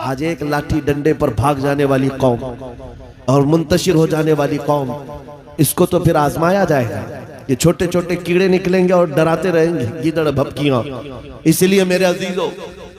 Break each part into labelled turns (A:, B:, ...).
A: आज एक लाठी डंडे पर भाग जाने वाली कौम और मुंतशिर हो जाने वाली कौम, इसको तो फिर आजमाया जाएगा। ये छोटे छोटे कीड़े निकलेंगे और डराते रहेंगे गीदड़ भपकियां। इसलिए मेरे अजीजों,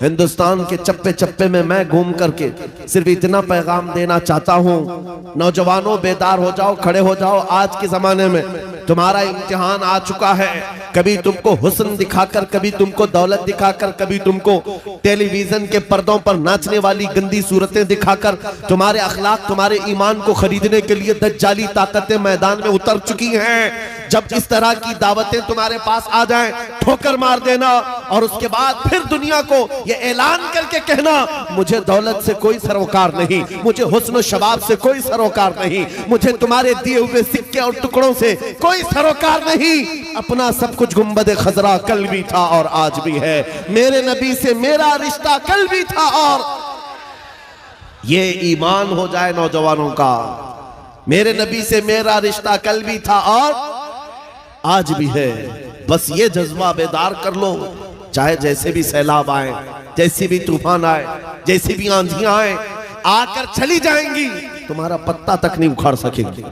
A: हिंदुस्तान के चप्पे चप्पे में मैं घूम करके सिर्फ इतना पैगाम देना चाहता हूँ, नौजवानों बेदार हो जाओ, खड़े हो जाओ। आज के जमाने में तुम्हारा इम्तिहान आ चुका है। कभी तुमको हुस्न दिखाकर, कभी तुमको दौलत दिखाकर, कभी तुमको टेलीविजन के पर्दों पर नाचने वाली गंदी सूरतें दिखाकर तुम्हारे अखलाक, तुम्हारे ईमान को खरीदने के लिए दज्जाली ताकतें मैदान में उतर चुकी हैं। जब इस तरह की दावतें तुम्हारे पास आ जाएं, ठोकर मार देना और उसके बाद फिर दुनिया को ये ऐलान करके कहना, मुझे दौलत से कोई सरोकार नहीं, मुझे हुस्न शबाब से कोई सरोकार नहीं, मुझे तुम्हारे दिए हुए सिक्के और टुकड़ों से कोई सरोकार नहीं। अपना सब कुछ गुंबद खजरा कल भी था और आज भी है। मेरे नबी से मेरा रिश्ता कल भी था और ये ईमान हो जाए नौजवानों का। मेरे नबी से मेरा रिश्ता कल भी था और आज भी है। बस ये जज्बा बेदार कर लो। चाहे जैसे भी सैलाब आए, जैसी भी तूफान आए, जैसी भी आंधियां आए, आकर चली जाएंगी, तुम्हारा पत्ता तक नहीं उखाड़ सकेंगी।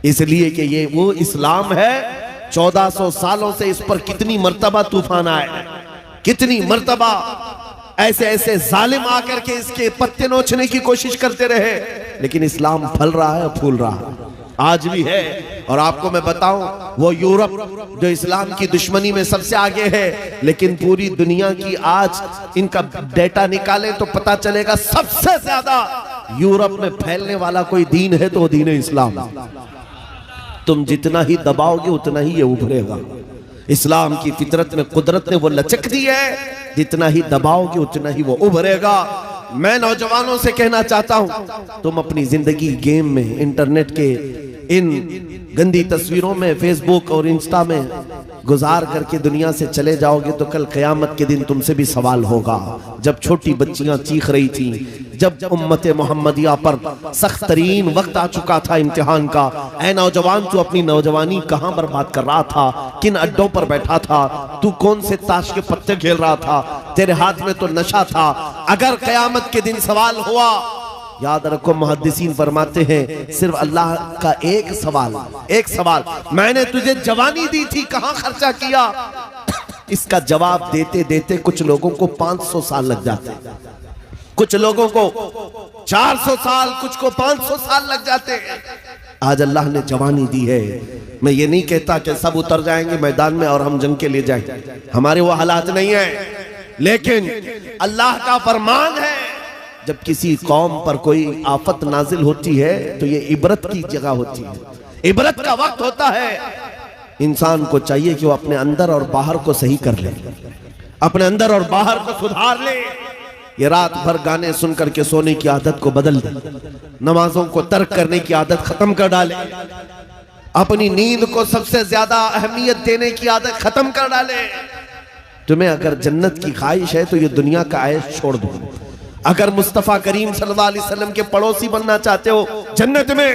A: इसलिए कि ये वो इस्लाम है। 1400 सालों से इस पर कितनी मर्तबा तूफान आए, कितनी मर्तबा ऐसे ऐसे जालिम आकर के इसके पत्ते नोचने की कोशिश करते रहे, लेकिन इस्लाम फल रहा है, फूल रहा है, आज भी है। और आपको मैं बताऊं, वो यूरोप जो इस्लाम की दुश्मनी में सबसे आगे है, लेकिन पूरी दुनिया की आज इनका डेटा निकालें तो पता चलेगा सबसे ज्यादा यूरोप में फैलने वाला कोई दीन है तो दीन इस्लाम। तुम जितना ही दबाओगे उतना ही ये उभरेगा। इस्लाम की फितरत में, कुदरत ने वो लचक दी है, जितना ही दबाओगे उतना ही वो उभरेगा। मैं नौजवानों से कहना चाहता हूं, तुम अपनी जिंदगी गेम में, इंटरनेट के इन गंदी तस्वीरों में, फेसबुक और इंस्टा में गुजार करके दुनिया से चले जाओगे तो कल क़यामत के दिन तुमसे भी सवाल होगा। जब छोटी बच्चियां चीख रही थी, जब उम्मत मोहम्मदिया पर सख्त तरीन वक्त आ चुका था इम्तिहान का, ऐ नौजवान तू अपनी नौजवानी कहां बर्बाद कर रहा था, किन अड्डों पर बैठा था, तू कौन से ताश के पत्ते खेल रहा था, तेरे हाथ में तो नशा था। अगर क़यामत के दिन सवाल हुआ, याद रखो मुहद्दिसीन फरमाते हैं सिर्फ अल्लाह का एक सवाल, मैंने तुझे जवानी दी थी, कहां खर्चा किया। इसका जवाब देते देते कुछ लोगों को 500 साल लग जाते, कुछ लोगों को 400 साल, कुछ को 500 साल लग जाते हैं। आज अल्लाह ने जवानी दी है। मैं ये नहीं कहता कि सब उतर जाएंगे मैदान में और हम जंग के लिए जाएंगे, हमारे वो हालात नहीं है, लेकिन अल्लाह का फरमान है, जब किसी कौम पर कोई आफत नाजिल होती है तो ये इबरत की जगह होती है, इबरत का वक्त होता है। इंसान को चाहिए कि वो अपने अंदर और बाहर को सही कर ले, अपने अंदर और बाहर को सुधार ले। ये रात भर गाने सुन करके सोने की आदत को बदल दे, नमाजों को तर्क करने की आदत खत्म कर डाले, अपनी नींद को सबसे ज्यादा अहमियत देने की आदत खत्म कर डाले। तुम्हें अगर जन्नत की ख्वाहिश है तो ये दुनिया का ऐश छोड़ दो। अगर मुस्तफा करीम सल्लल्लाहु अलैहि वसल्लम के पड़ोसी बनना चाहते हो जन्नत में,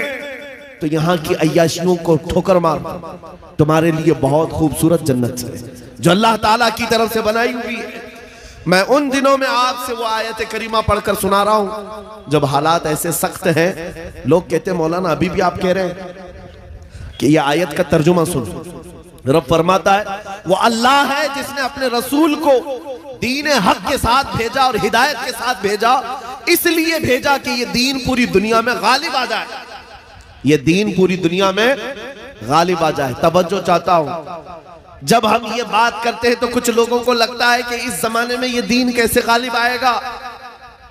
A: तो यहाँ की अय्याशियों को ठोकर मार, तुम्हारे लिए बहुत खूबसूरत जन्नत है जो अल्लाह ताला की तरफ से बनाई हुई है। मैं उन दिनों में आपसे वो आयत करीमा पढ़कर सुना रहा हूं जब हालात ऐसे सख्त हैं, लोग कहते हैं मौलाना अभी भी आप कह रहे हैं कि ये आयत का तर्जुमा सुन। रब फरमाता है वो अल्लाह है जिसने अपने रसूल को दीन हक के साथ भेजा और हिदायत के साथ भेजा, इसलिए भेजा कि ये दीन पूरी दुनिया में गालिब आ जाए, ये दीन पूरी दुनिया में गालिब आ जाए। तवज्जो चाहता हूं, जब हम ये बात करते हैं तो कुछ लोगों को लगता है कि इस जमाने में ये दीन कैसे गालिब आएगा।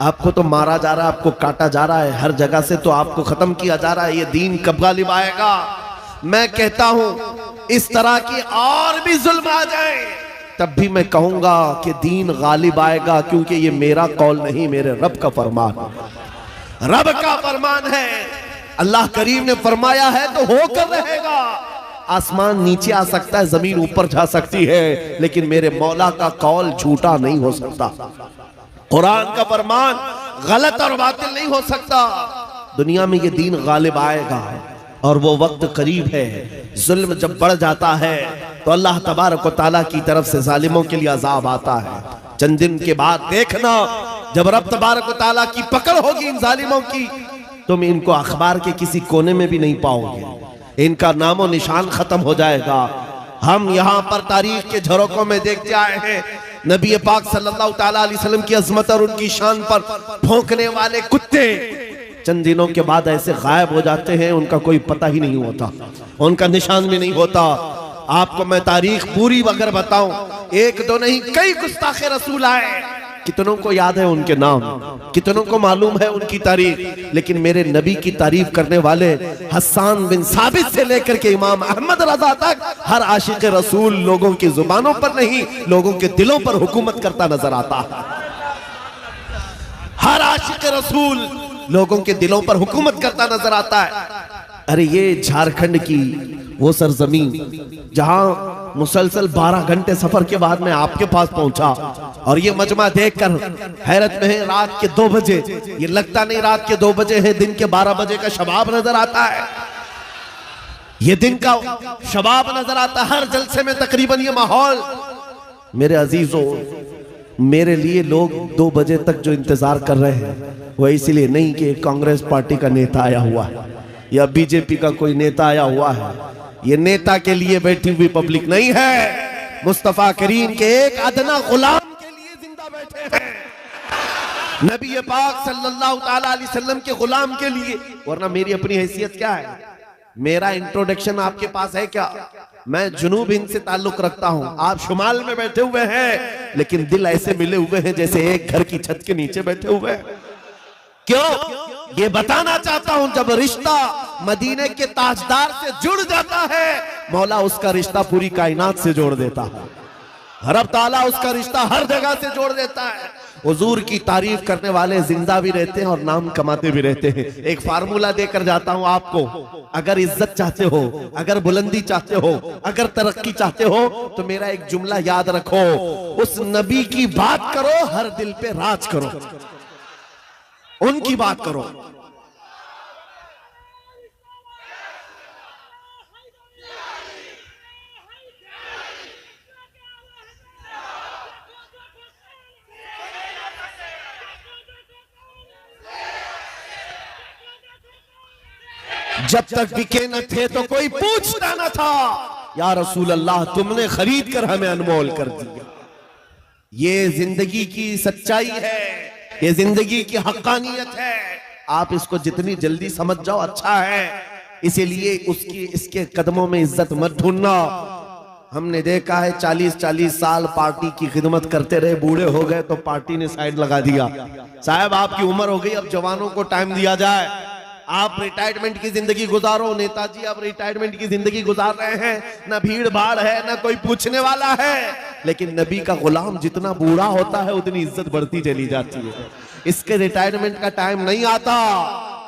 A: आपको तो मारा जा रहा है, आपको काटा जा रहा है, हर जगह से तो आपको खत्म किया जा रहा है, ये दीन कब गालिब आएगा। मैं कहता हूं इस तरह की और भी जुल्म आ जाए तब भी मैं कहूंगा कि दीन गालिब आएगा, क्योंकि ये मेरा कौल नहीं, मेरे रब का फरमान, रब का फरमान है। अल्लाह करीम ने फरमाया है तो होकर रहेगा। आसमान नीचे आ सकता है, जमीन ऊपर जा सकती है, लेकिन मेरे मौला का कौल झूठा नहीं हो सकता। कुरान का फरमान गलत और बातिल नहीं हो सकता। दुनिया में ये दीन गालिब आएगा और वो वक्त करीब है। जुल्म जब बढ़ जाता है तो अल्लाह तबारक व तआला की तरफ से जालिमों के लिए अजाब आता है। चंद दिन के बाद देखना जब रब तबारक व तआला की पकड़ होगी इन जालिमों की, तुम इनको अखबार के किसी कोने में भी नहीं पाओगे, इनका नामो निशान खत्म हो जाएगा। हम यहाँ पर तारीख के झरोकों में देखते आए हैं, नबी पाक सल्लल्लाहु ताला अलैहि वसल्लम की अजमत और उनकी शान पर भौंकने वाले कुत्ते चंद दिनों के बाद ऐसे गायब हो जाते हैं, उनका कोई पता ही नहीं होता, उनका निशान भी नहीं होता। आपको मैं तारीख पूरी अगर बताऊं, एक दो नहीं कई गुस्ताखे रसूल आए, कितनों को याद है उनके नाम, कितनों को मालूम है उनकी तारीफ, लेकिन मेरे नबी की तारीफ करने वाले हस्सान बिन साबित से लेकर के इमाम अहमद रजा तक हर आशिक रसूल लोगों की जुबानों पर नहीं, लोगों के दिलों पर हुकूमत करता नजर आता है। हर आशिक रसूल लोगों के दिलों पर हुकूमत करता नजर आता है। अरे ये झारखंड की वो सरजमीन जहां मुसलसल 12 घंटे सफर के बाद मैं आपके पास पहुंचा, और ये मजमा देखकर हैरत में है। रात के 2 बजे, ये लगता नहीं रात के 2 बजे है, दिन के 12 बजे का शबाब नजर आता है, ये दिन का शबाब नजर आता है। हर जलसे में तकरीबन ये माहौल। मेरे अजीजों, मेरे लिए लोग 2 बजे तक जो इंतजार कर रहे हैं वो इसलिए नहीं कि कांग्रेस पार्टी का नेता आया हुआ है या बीजेपी का कोई नेता आया हुआ है, ये नेता के लिए बैठी हुई पब्लिक नहीं है, मुस्तफा करीम के एक अदना गुलाम के लिए जिंदा बैठे हैं, नबी पाक सल्लल्लाहु ताला अलैहि वसल्लम के गुलाम के लिए। वरना मेरी अपनी हैसियत क्या है, मेरा इंट्रोडक्शन आपके पास है क्या? मैं जुनूब हिंद से ताल्लुक रखता हूं, आप शुमाल में बैठे हुए हैं, लेकिन दिल ऐसे मिले हुए हैं जैसे एक घर की छत के नीचे बैठे हुए हैं। क्यों? ये बताना चाहता हूं, जब रिश्ता मदीने के ताजदार से जुड़ जाता है, मौला उसका रिश्ता पूरी कायनात से जोड़ देता है, रब ताला उसका रिश्ता हर जगह से जोड़ देता है। हुजूर की तारीफ करने वाले जिंदा भी रहते हैं और नाम कमाते भी रहते हैं। एक फार्मूला देकर जाता हूं आपको, अगर इज्जत चाहते हो, अगर बुलंदी चाहते हो, अगर तरक्की चाहते हो, तो मेरा एक जुमला याद रखो, उस नबी की बात करो, हर दिल पे राज करो, उनकी बात करो। जब तक बिके न थे तो कोई पूछता न था, या रसूल अल्लाह तुमने खरीद कर हमें अनमोल कर दिया। ये जिंदगी की सच्चाई है, ये जिंदगी की हक्कानियत है। आप इसको जितनी जल्दी समझ जाओ अच्छा है, इसीलिए उसकी इसके कदमों में इज्जत मत ढूंढना। हमने देखा है 40-40 साल पार्टी की खिदमत करते रहे, बूढ़े हो गए तो पार्टी ने साइड लगा दिया। साहब आपकी उम्र हो गई, अब जवानों को टाइम दिया जाए, आप रिटायरमेंट की जिंदगी गुजारो। नेताजी अब रिटायरमेंट की जिंदगी गुजार रहे हैं, ना भीड़ भाड़ है, ना कोई पूछने वाला है, लेकिन नबी का गुलाम जितना बूढ़ा होता है उतनी इज्जत बढ़ती चली जाती है। इसके रिटायरमेंट का टाइम नहीं आता।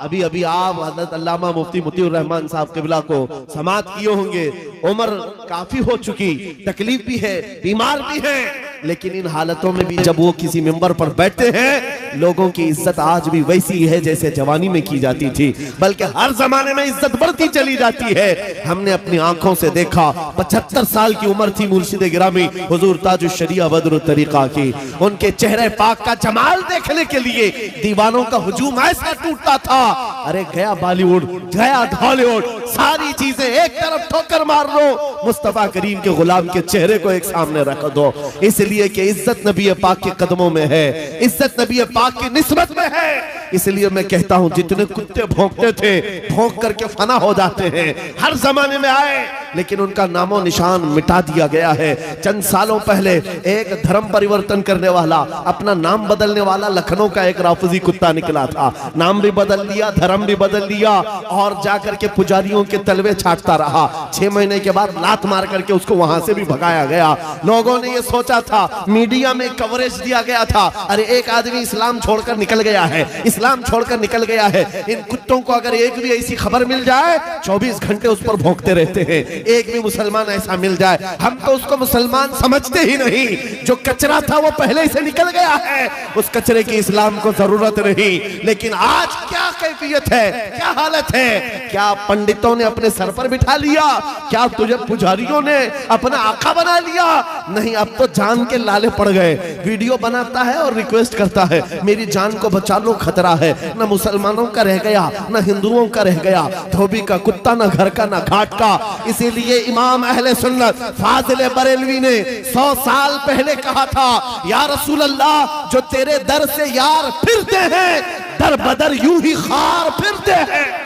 A: अभी अभी आप हज़रत अल्लामा मुफ्ती मुतीउर रहमान साहब क़िबला को समाअत किए होंगे, उम्र काफी हो चुकी, तकलीफ भी है, बीमार भी है, लेकिन इन हालतों में भी जब वो किसी मिंबर पर बैठते हैं, लोगों की इज्जत आज भी वैसी है जैसे जवानी में की जाती थी, बल्कि हर जमाने में इज्जत बढ़ती चली जाती है। हमने अपनी आंखों से देखा, 75 साल की उम्र थी मुर्शिद गिरामी हुजूर ताजुश शरिया बदरुत तरीका की, उनके चेहरे पाक का जमाल देखने के लिए दीवानों का हुजूम ऐसा टूटता था। अरे गया बॉलीवुड, गया हॉलीवुड, सारी चीजें एक तरफ ठोकर मार लो, मुस्तफा करीम के गुलाम के चेहरे को एक सामने रख दो, इसलिए कि इज्जत नबी पाक के कदमों में है, इज्जत नबी पाक की निस्बत में है। इसलिए मैं कहता हूं, जितने कुत्ते भौंकते थे भौंक करके फना हो जाते हैं, हर जमाने में आए, लेकिन उनका नामो निशान मिटा दिया गया है। चंद सालों पहले एक धर्म परिवर्तन करने वाला, अपना नाम बदलने वाला लखनऊ का एक राफजी कुत्ता निकला था, नाम भी बदल दिया, धर्म भी बदल दिया, और जाकर के पुजारियों के तलवे छाटता रहा। 6 महीने के बाद लात मार करके उसको वहां से भी भगाया गया। लोगों ने ये सोचा था, मीडिया में कवरेज दिया गया था, अरे एक आदमी इस्लाम छोड़कर निकल गया है, इस्लाम छोड़कर निकल गया है। इन कुत्तों को अगर एक भी ऐसी खबर मिल जाए 24 घंटे उस पर भौंकते रहते हैं। एक भी मुसलमान ऐसा मिल जाए, हम तो उसको मुसलमान समझते ही नहीं। जो कचरा था वो पहले से निकल गया है, उस कचरे की इस्लाम को जरूरत नहीं। लेकिन आज क्या कैफियत है, क्या हालत है? क्या पंडितों ने अपने सर पर बिठा लिया? क्या तुझे पुजारियों ने अपना आका बना लिया? नहीं, अब तो जान के लाले पड़ गए। वीडियो बनाता है और रिक्वेस्ट करता है मेरी जान को बचा लो, खतरा है। ना मुसलमानों का रह गया, ना हिंदुओं का रह गया, धोबी का कुत्ता, ना घर का ना घाट का। इसीलिए इमाम अहले सुन्नत फाजिल बरेलवी ने 100 साल पहले कहा था, या रसूल अल्लाह, जो तेरे दर से यार फिरते हैं, दर बदर यूं ही खार फिरते हैं।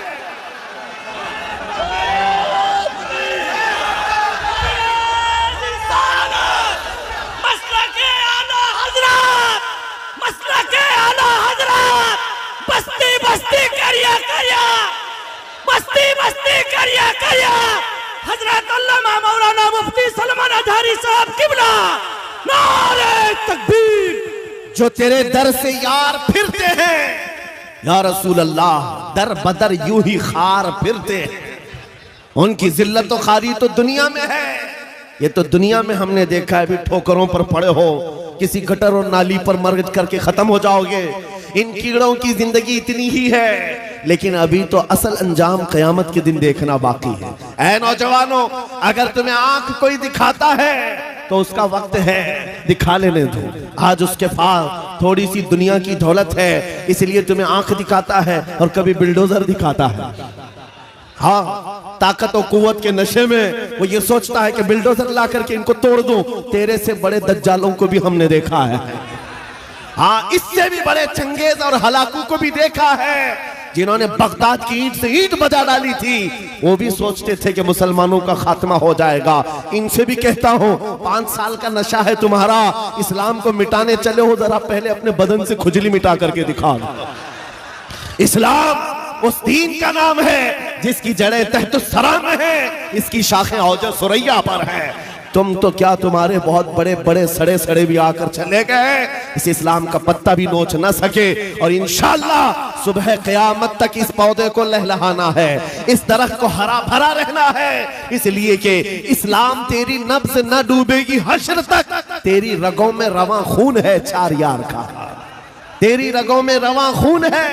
B: बस्ती बस्ती करिया करिया, बस्ती बस्ती करिया करिया, हजरत अल्लामा मौलाना मुफ्ती सलमान अजहरी साहब किबला, नारे तकबीर।
A: जो तेरे दर से यार फिरते हैं, या रसूल अल्लाह, दर बदर यूं ही खार फिरते हैं। उनकी जिल्लत और खारी तो दुनिया में है, ये तो दुनिया में हमने देखा है। अभी ठोकरों पर पड़े हो, किसी गटर और नाली पर मर करके खत्म हो जाओगे। इन कीड़ों की जिंदगी इतनी ही है, लेकिन अभी तो असल अंजाम क़यामत के दिन देखना बाकी है। ऐ नौजवानों, अगर तुम्हें आंख कोई दिखाता है तो उसका वक्त है, दिखा लेने दो। आज उसके पास थोड़ी सी दुनिया की दौलत है, इसलिए तुम्हें आंख दिखाता है और कभी बिल्डोजर दिखाता है। हाँ, ताकत और कुव्वत के नशे में वो ये सोचता है कि बिल्डोजर ला करके इनको तोड़ दूं। तेरे से बड़े दज्जालों को भी हमने देखा है। हाँ, इससे भी बड़े चंगेज और हलाकू को भी देखा है, जिन्होंने बगदाद की ईंट से ईंट बजा डाली थी। वो भी सोचते थे कि मुसलमानों का खात्मा हो जाएगा। इनसे भी कहता हूँ, 5 साल का नशा है तुम्हारा, इस्लाम को मिटाने चले हो, जरा पहले अपने बदन से खुजली मिटा करके दिखा। इस्लाम उस दीन का नाम है जिसकी जड़ें तहतुस्सरा में है, इसकी शाखें औजा सुरैया पर है। तुम तो क्या, तुम्हारे बहुत बड़े बड़े सड़े सड़े भी आकर चले गए, इस इस्लाम का पत्ता भी नोच न सके। और इंशाअल्लाह सुबह क़यामत तक इस पौधे को लहलहाना है, इस दरख्त को हरा भरा रहना है, इसलिए कि इस्लाम तेरी नब्ज़ न डूबेगी हश्र तक। तेरी रगों में रवां खून है 4 यार का, तेरी रगों में रवां खून है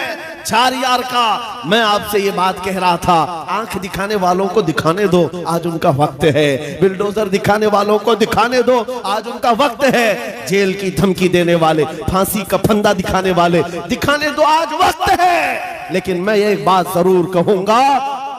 A: 4 यार का। मैं आपसे ये बात कह रहा था, आंख दिखाने वालों को दिखाने दो, आज उनका वक्त है। बिल्डोजर दिखाने वालों को दिखाने दो, आज उनका वक्त है। जेल की धमकी देने वाले, फांसी का फंदा दिखाने वाले, दिखाने दो, आज वक्त है। लेकिन मैं एक बात जरूर कहूंगा,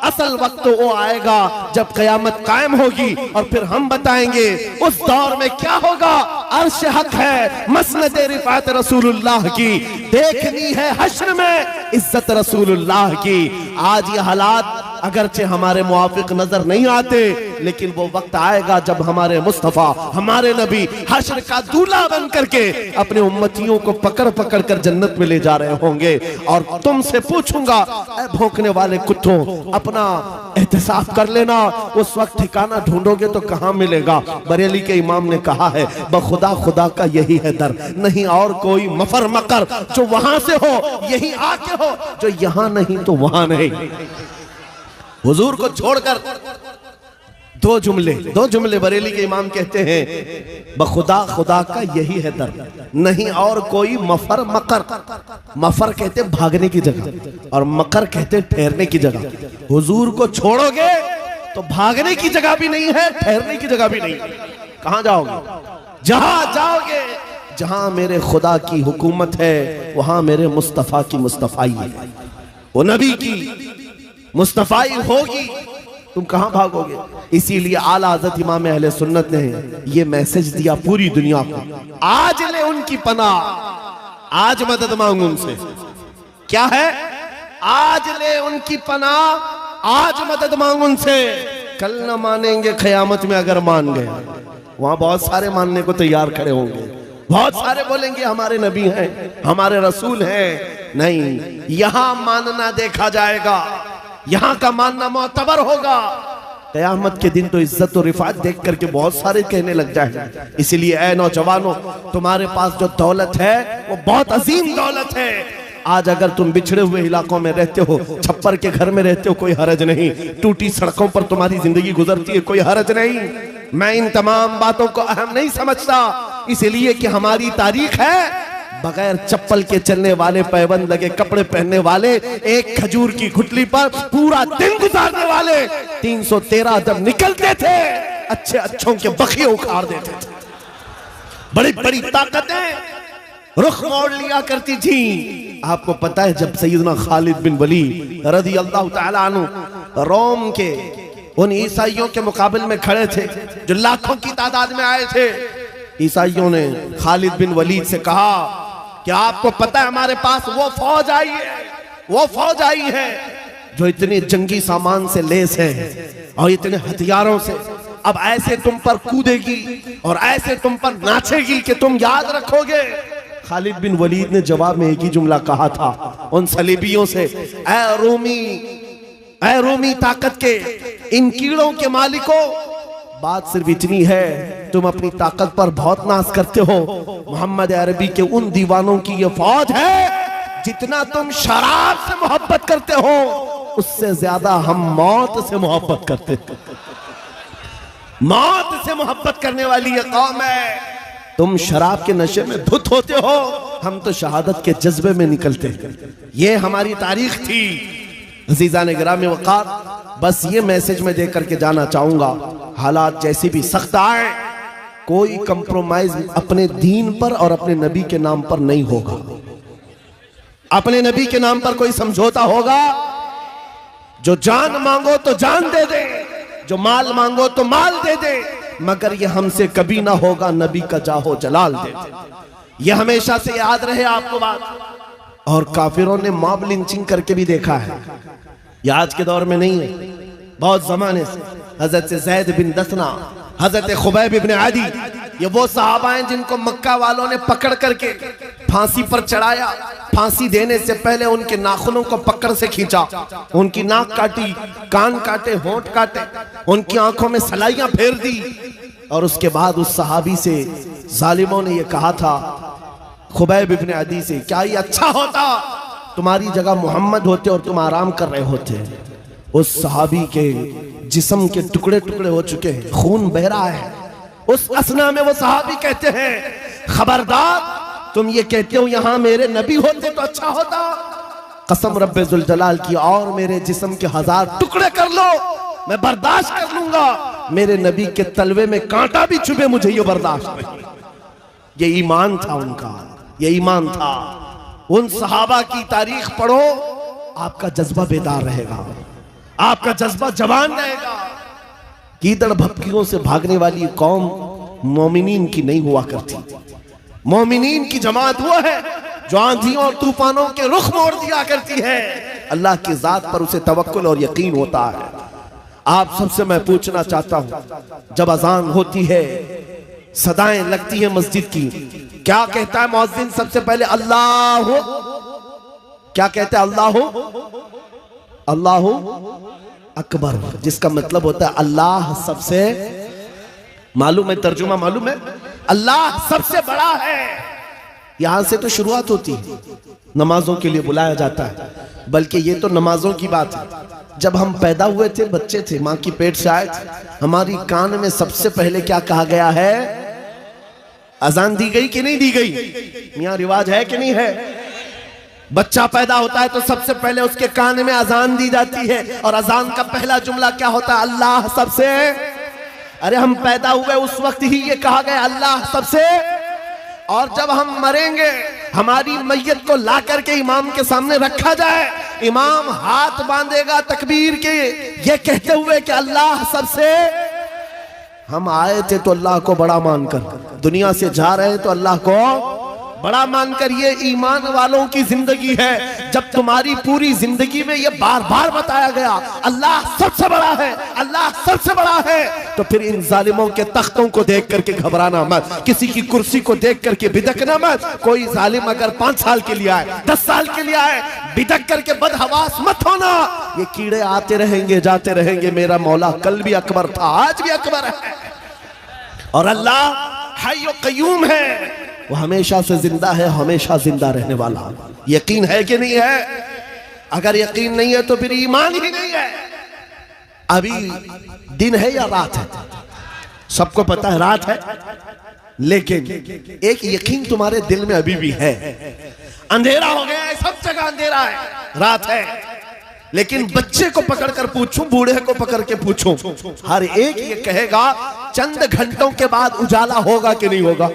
A: असल वक्त तो वो आएगा जब क़यामत कायम होगी, और फिर हम बताएंगे उस दौर में क्या होगा। अर्श हक है, मसनद रिफात रसूलुल्लाह की, देखनी है हश्र में इज्जत रसूलुल्लाह की। आज ये हालात अगरचे हमारे मुआफिक नजर नहीं आते, लेकिन वो वक्त आएगा जब हमारे मुस्तफा, हमारे नबी हश्र का दूल्हा बन करके अपने उम्मतियों को पकड़ पकड़ कर जन्नत में ले जा रहे होंगे। और तुमसे पूछूंगा, भौंकने वाले कुत्तों, अपना एहतिसाब कर लेना, उस वक्त ठिकाना ढूंढोगे तो कहां मिलेगा। बरेली के इमाम ने कहा है, बखुदा खुदा का यही है दर, नहीं और कोई मफर मकर, जो वहां से हो यही आके हो, जो यहां नहीं तो वहां नहीं। हुजूर को छोड़कर दो जुमले बरेली के इमाम कहते हैं, बखुदा खुदा का यही है दर, नहीं और कोई मफर मकर। मफर कहते भागने की जगह और मकर कहते ठहरने की जगह। हुजूर को छोड़ोगे तो भागने की जगह भी नहीं है, ठहरने की जगह भी नहीं है। कहां जाओगे? जहां जाओगे, जहां मेरे खुदा की हुकूमत है, वहां मेरे मुस्तफा की मुस्तफाई है, वो नबी की मुस्तफाई होगी। तुम कहां भागोगे? इसीलिए आला हज़रत इमाम अहले सुन्नत ने ये मैसेज दिया पूरी दुनिया को, आज ले उनकी पनाह, आज मदद मांग उनसे। क्या है? आज ले उनकी पनाह, आज मदद मांग उनसे। कल न मानेंगे क़यामत में अगर मान गए। वहां बहुत सारे मानने को तैयार खड़े होंगे, बहुत सारे बोलेंगे हमारे नबी हैं, हमारे रसूल हैं। नहीं, यहां मानना देखा जाएगा, यहां का मानना मोतबर होगा। क़यामत के दिन तो इज्जत और रिफात देख करके बहुत सारे कहने लग जाएंगे। इसलिए ऐ नौजवानों, तुम्हारे पास जो दौलत है वो बहुत अजीम दौलत है। आज अगर तुम बिछड़े हुए इलाकों में रहते हो, छप्पर के घर में रहते हो, कोई हरज नहीं। टूटी सड़कों पर तुम्हारी जिंदगी गुजरती है, कोई हरज नहीं। मैं इन तमाम बातों को अहम नहीं समझता, इसलिए कि हमारी तारीख है बगैर चप्पल के चलने वाले, पैबंद लगे कपड़े पहनने वाले, एक खजूर की गुठली पर पूरा दिन गुजारने वाले 313 जब निकलते थे अच्छे अच्छों के बखिए उखाड़ देते थे। बड़ी बड़ी ताकतें रुख मोड़ लिया करती थी। आपको पता है जब सैयदना खालिद बिन वलीद रज़ी अल्लाह तआला अन्हु रोम के उन ईसाइयों के मुकाबले में खड़े थे जो लाखों की तादाद में आए थे, ईसाइयों ने खालिद बिन वलीद से कहा कि आपको पता है हमारे पास वो फौज आई है जो इतने जंगी सामान से लेस है और इतने हथियारों से, अब ऐसे तुम पर कूदेगी और ऐसे तुम पर नाचेगी कि तुम याद रखोगे। खालिद बिन वलीद ने जवाब में एक ही जुमला कहा था उन सलीबियों से, ऐ रोमी ताकत के इन कीड़ों के मालिकों, बात सिर्फ इतनी है तुम अपनी ताकत पर बहुत नाज करते हो। मोहम्मद अरबी के उन दीवानों की ये फौज है, जितना तुम शराब से मोहब्बत करते हो उससे ज्यादा हम मौत से मोहब्बत करते हैं। मौत से मोहब्बत करने वाली ये कौम है। तुम शराब के नशे में धुत होते हो, हम तो शहादत के जज्बे में निकलते हैं। ये हमारी तारीख थी। अज़ीज़ान गिरामी वक़ार, बस ये मैसेज मैं दे करके जाना चाहूंगा, हालात जैसी भी सख्त आए, कोई कंप्रोमाइज अपने दीन पर और अपने नबी के नाम पर नहीं होगा। अपने नबी के नाम पर कोई समझौता होगा, जो जान मांगो तो जान दे दे, जो माल मांगो तो माल दे दे, मगर ये हमसे कभी ना होगा नबी का जाहो जलाल दे दे। ये हमेशा से याद रहे आपको बात। और काफिरों ने मॉब लिंचिंग करके भी देखा है, ये आज के दौर में नहीं है, बहुत जमाने से। हजरत ज़ैद बिन दसना, हजरत खुबैब इब्न आदी, ये वो सहाबा हैं जिनको मक्का वालों ने पकड़ करके फांसी पर चढ़ाया। फांसी देने से पहले उनके नाखूनों को पकड़ से खींचा, उनकी नाक काटी, कान काटे, होंठ काटे, उनकी आंखों में सलाइयां फेर दी। और उसके बाद उस सहाबी से जालिमों ने ये कहा था, खुबैब इब्न आदी से, क्या ये अच्छा होता तुम्हारी जगह मोहम्मद होते और तुम आराम कर रहे होते। उस सहाबी के जिस्म के टुकड़े टुकड़े हो चुके हैं, खून बह रहा है। उस असना में वो सहाबी कहते हैं, खबरदार तुम ये कहते हो यहाँ मेरे नबी होते तो अच्छा होता, कसम रब्बे जुल जलाल की, और मेरे जिस्म के 1000 टुकड़े कर लो मैं बर्दाश्त कर लूंगा, मेरे नबी के तलवे में कांटा भी चुभे मुझे ये बर्दाश्त नहीं। ये ईमान था उनका, ये ईमान था। उन सहाबा की तारीख पढ़ो, आपका जज्बा बेदार रहेगा, आपका जज्बा जवान रहेगा। कीदड़ भपकियों से भागने वाली कौम मोमिनीन की नहीं हुआ करती। मोमिनीन की जमात वो है जो आंधियों और तूफानों के रुख मोड़ दिया करती है। अल्लाह की जात पर उसे तवक्कुल और यकीन होता है। आप सबसे मैं पूछना चाहता हूं, जब अजान होती है, सदाएं लगती है मस्जिद की, क्या कहता है मुअज्जिन सबसे पहले? अल्लाह। क्या कहता है? अल्लाह अकबर, जिसका मतलब होता है अल्लाह सबसे, मालूम है तर्जुमा मालूम है, अल्लाह सबसे बड़ा है। यहां से तो शुरुआत होती है, नमाजों के लिए बुलाया जाता है। बल्कि ये तो नमाजों की बात है। जब हम पैदा हुए थे, बच्चे थे, माँ की पेट से आए थे, हमारी कान में सबसे पहले क्या कहा गया है? अजान दी गई कि नहीं दी गई? मियां रिवाज है कि नहीं है? बच्चा पैदा होता है तो सबसे पहले उसके कान में अजान दी जाती है, और अजान का पहला जुमला क्या होता है? अल्लाह सबसे। अरे हम पैदा हुए उस वक्त ही ये कहा गया अल्लाह सबसे। और जब हम मरेंगे, हमारी मैयत को ला करके इमाम के सामने रखा जाए, इमाम हाथ बांधेगा तकबीर के, ये कहते हुए कि अल्लाह सबसे। हम आए थे तो अल्लाह को बड़ा मानकर, दुनिया से जा रहे हैं तो अल्लाह को बड़ा मानकर। ये ईमान वालों की जिंदगी है। जब तुम्हारी पूरी जिंदगी में ये बार बार बताया गया अल्लाह सबसे बड़ा है, अल्लाह सबसे बड़ा है, तो फिर इन जालिमों के तख्तों को देख करके घबराना मत, किसी की कुर्सी को देख करके बिदकना मत। कोई जालिम अगर 5 साल के लिए आए, 10 साल के लिए आए, बिदक करके बदहवास मत होना। ये कीड़े आते रहेंगे, जाते रहेंगे। मेरा मौला कल भी अकबर था, आज भी अकबर है, और अल्लाह हय्य क़य्यूम है। वो हमेशा से जिंदा है, हमेशा जिंदा रहने वाला। यकीन है कि नहीं है? अगर यकीन नहीं है तो फिर ईमान ही नहीं है। अभी दिन है या रात है? सबको पता है रात है, लेकिन एक यकीन तुम्हारे दिल में अभी भी है। अंधेरा हो गया है, सब जगह अंधेरा है, रात है, लेकिन बच्चे को पकड़कर पूछूं, बूढ़े को पकड़ के पूछूं, हर एक ये कहेगा चंद घंटों के बाद उजाला होगा कि नहीं होगा।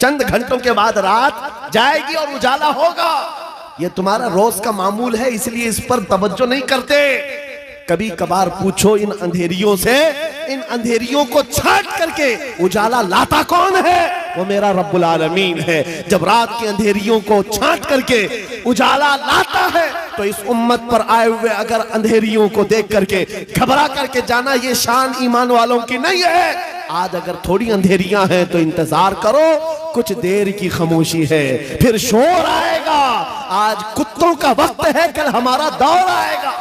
A: चंद घंटों के बाद रात जाएगी और उजाला होगा। ये तुम्हारा रोज का मामूल है, इसलिए इस पर तवज्जो नहीं करते। कभी कभार पूछो इन अंधेरियों से, इन अंधेरियों को छांट करके उजाला लाता कौन है? वो मेरा रब्बुल आलमीन है। जब रात की अंधेरियों को छांट करके उजाला लाता है तो इस उम्मत पर आए हुए अगर अंधेरियों को देख करके घबरा करके जाना, ये शान ईमान वालों की नहीं है। आज अगर थोड़ी अंधेरियां हैं तो इंतजार करो, कुछ देर की खामोशी है, फिर शोर आएगा। आज कुत्तों का वक्त है, कल हमारा दौर आएगा।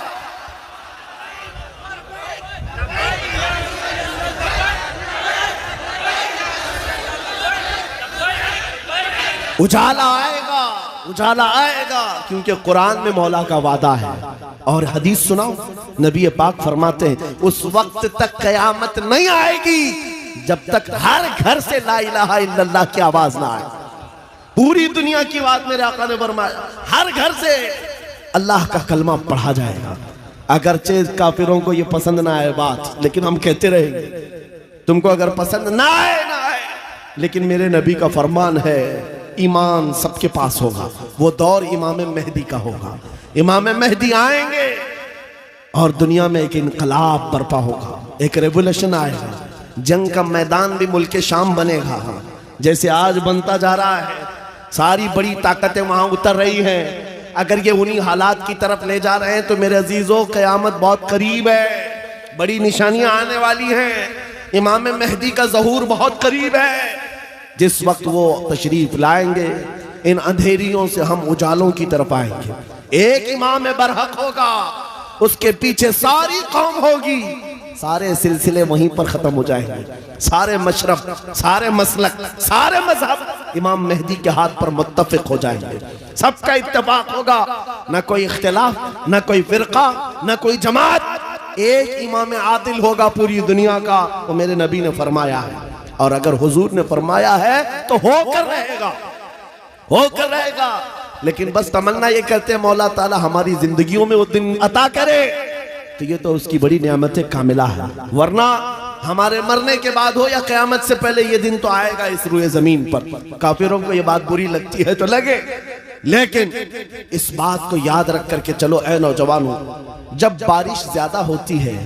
A: उजाला आएगा, उजाला आएगा, क्योंकि कुरान में मौला का वादा है। और हदीस सुनाओ, नबी पाक फरमाते हैं उस वक्त तक कयामत नहीं आएगी जब तक हर घर से ला इलाहा इल्लल्लाह की आवाज ना आए। पूरी दुनिया की बात मेरे आका ने फरमाया, हर घर से अल्लाह का कलमा पढ़ा जाएगा। अगरचे काफिरों को ये पसंद ना आए बात, लेकिन हम कहते रहेंगे। तुमको अगर पसंद ना आए ना आए, लेकिन मेरे नबी का फरमान है ईमान सबके पास होगा। वो दौर इमाम मेहदी का होगा। इमाम मेहदी आएंगे और दुनिया में एक इनकलाब बर्पा होगा, एक रेवोल्यूशन आएगा। जंग का मैदान भी मुल्क शाम बनेगा, जैसे आज बनता जा रहा है। सारी बड़ी ताकतें वहां उतर रही हैं। अगर ये उन्हीं हालात की तरफ ले जा रहे हैं तो मेरे अजीजों क़यामत बहुत करीब है, बड़ी निशानियां आने वाली हैं। इमाम मेहदी का ज़हूर बहुत करीब है। जिस वक्त वो तशरीफ लाएंगे, इन अंधेरियों से हम उजालों की तरफ आएंगे। एक इमाम बरहक होगा, उसके पीछे सारी कौम होगी। सारे सिलसिले वहीं पर खत्म हो जाएंगे। सारे मशरब, सारे मसलक, सारे मजहब इमाम मेहदी के हाथ पर मुत्तफिक हो जाएंगे। सबका इत्तेफाक होगा, न कोई इख्तिलाफ, न कोई फिरका, न कोई जमात। एक इमाम आदिल होगा पूरी दुनिया का, वो मेरे नबी ने फरमाया है। और अगर हुजूर ने फरमाया है तो होकर रहेगा, होकर रहेगा। लेकिन बस तमन्ना ये करते हैं मौला ताला हमारी जिंदगियों में वो दिन अता करे, तो ये तो उसकी बड़ी नेमत कामिला है। वरना हमारे मरने के बाद हो या क़यामत से पहले ये दिन तो आएगा इस रुए जमीन पर। काफिरों को ये बात बुरी लगती है तो लगे, लेकिन इस बात को याद रख करके चलो ऐ नौजवानों, जब बारिश ज्यादा होती है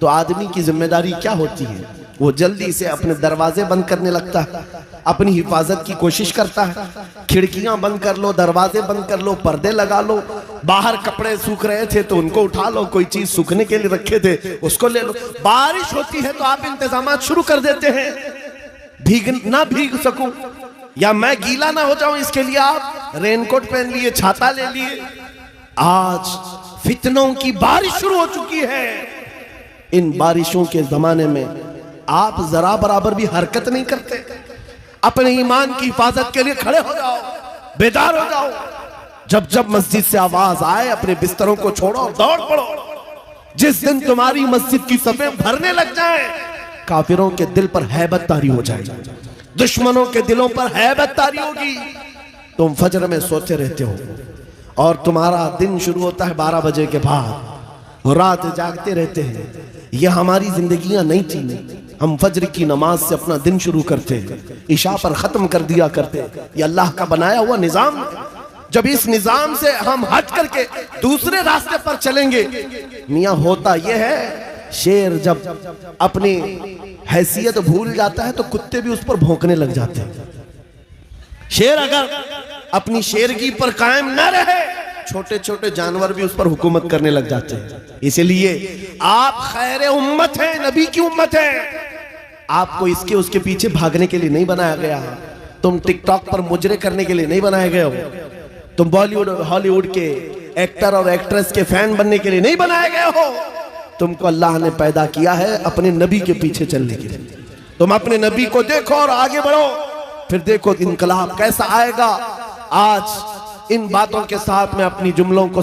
A: तो आदमी की जिम्मेदारी क्या होती है? वो जल्दी से अपने दरवाजे बंद करने लगता है, अपनी हिफाजत की कोशिश करता है। खिड़कियां बंद कर लो, दरवाजे बंद कर लो, पर्दे लगा लो। बाहर कपड़े सूख रहे थे तो उनको उठा लो, कोई चीज सूखने के लिए रखे थे उसको ले लो। बारिश होती है तो आप इंतजाम शुरू कर देते हैं, भीग सकूं या मैं गीला ना हो जाऊं, इसके लिए आप रेनकोट पहन लिए, छाता ले लिए। आज फितनों की बारिश शुरू हो चुकी है। इन बारिशों के जमाने में आप जरा बराबर भी हरकत नहीं करते। अपने ईमान की हिफाजत के लिए खड़े हो जाओ, बेदार हो जाओ। जब जब मस्जिद से आवाज आए अपने बिस्तरों को छोड़ो और दौड़ पड़ो। जिस दिन तुम्हारी मस्जिद की सफें भरने लग जाए, काफिरों के दिल पर हैबत तारी हो जाएगी, दुश्मनों के दिलों पर हैबत तारी होगी। तुम फजर में सोते रहते हो और तुम्हारा दिन शुरू होता है 12 बजे के बाद, रात जागते रहते हैं। यह हमारी जिंदगियां नहीं थी। हम फजर की नमाज से अपना दिन शुरू करते, इशा पर खत्म कर दिया करते। ये अल्लाह का बनाया हुआ निजाम। जब इस निजाम से हम हट करके दूसरे रास्ते पर चलेंगे, मियां होता यह है, शेर जब अपनी हैसियत भूल जाता है तो कुत्ते भी उस पर भौंकने लग जाते हैं। शेर अगर अपनी शेरगी पर कायम न रहे, छोटे छोटे जानवर भी उस पर हुकूमत करने लग जाते हैं। इसलिए आप खैर उम्मत हैं, नबी की उम्मत है। आपको इसके उसके पीछे भागने के लिए नहीं बनाया गया। तुम टिकटॉक पर मुजरे करने के लिए नहीं बनाए गए हो। तुम बॉलीवुड और हॉलीवुड के एक्टर और एक्ट्रेस के फैन बनने के लिए नहीं बनाए गए हो। तुमको अल्लाह ने पैदा किया है अपने नबी के पीछे चलने के लिए। तुम अपने नबी को देखो और आगे बढ़ो, फिर देखो इनकलाब कैसा आएगा। आज इन बातों के साथ मैं अपनी जुमलों को